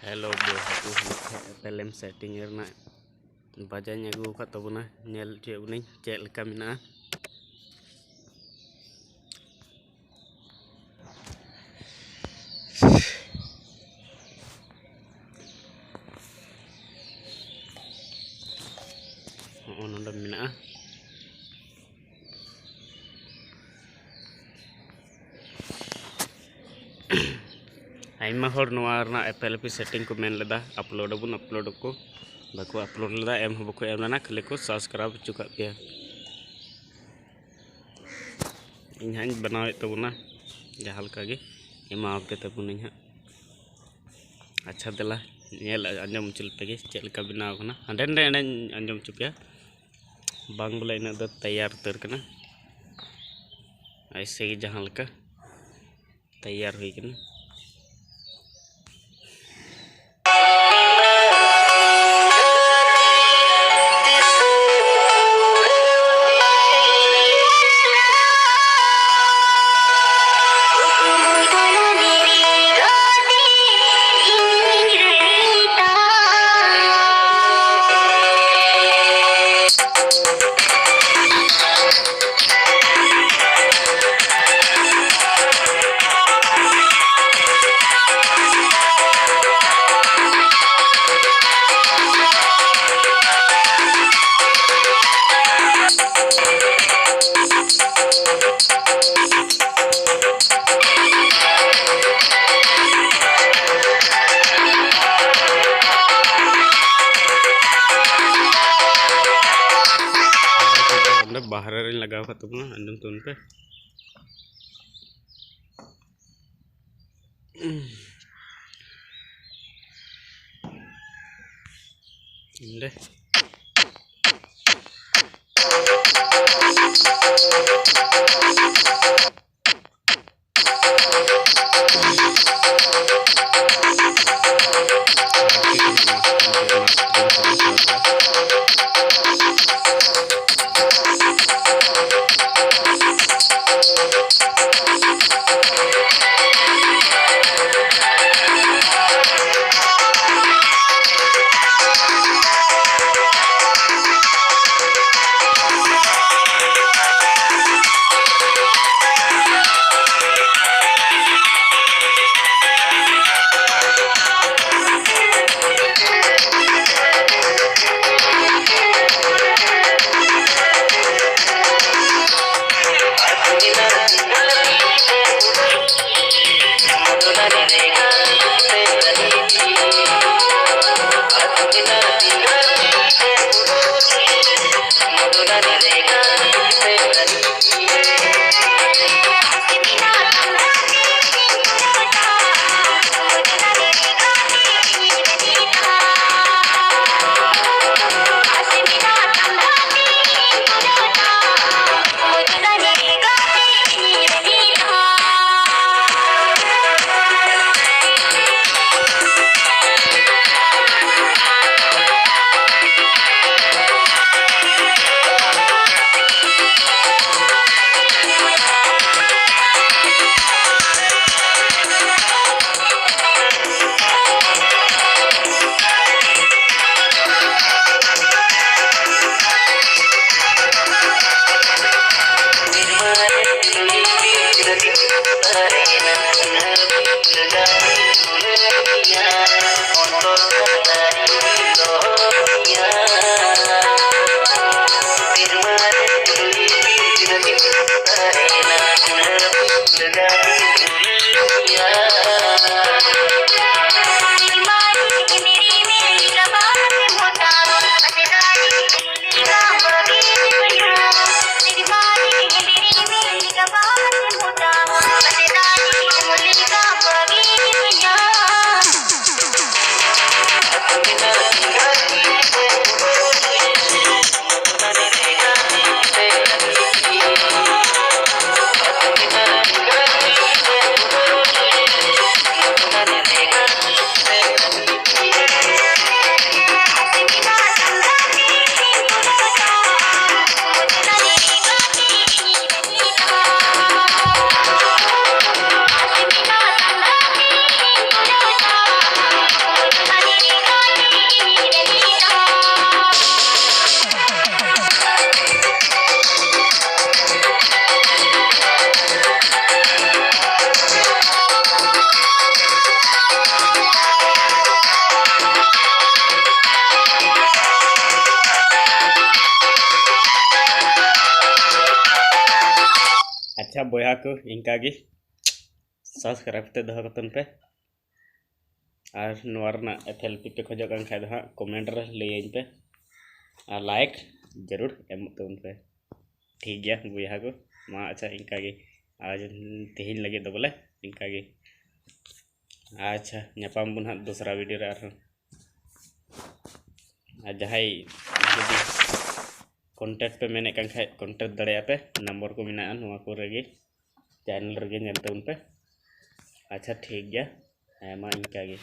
Hello बोहा पेलेम setting रना बाजाኝ አጉ ከተቡና ᱧᱮᱞ ᱪᱮውᱱᱤ ᱪᱮᱫ ᱞᱮᱠᱟ ᱢᱮᱱᱟᱜᱼᱟ ᱱᱚᱸᱰᱮ ᱢᱮᱱᱟᱜᱼᱟ आयमा हर नोआ रना एपएलपी सेटिंग को मेन लेदा अपलोड को बाको अपलोड लेदा एम हो बको एम लेना खाली को सब्सक्राइब चुका पे इन हां बनावे तबना जहां लका गे एमा पे तबुनी हां अच्छा देला नेल अंजम चल पे गे चेल का बनाव कना हंडे हंडे अंजम चुपिया बांग बोले इन द तैयार तर कना ऐसे ही जहां लका तैयार हुई कना बाहर लगा तुमना अंदम तुन पे इंदे अच्छा बया को इनका गी सब्सक्राइब ते दो कतन पे और नोरना एफएलपी पे खोज कान खाय हाँ कमेंट रे लैन पे और लाइक जरूर एम तबन पे ठीक गया बया को मा अच्छा इनका गी आज तेहन लगे दो बोले इनका गी अच्छा नापाम बुन हाँ दूसरा वीडियो रे और जहाई कॉन्टैक्ट पे मैंने खाए कॉन्टैक्ट दड़े पे नंबर को मेना नुआ को रेगे चैनल रेगे नेल तबन पे अच्छा ठीक गया मा इनका गे।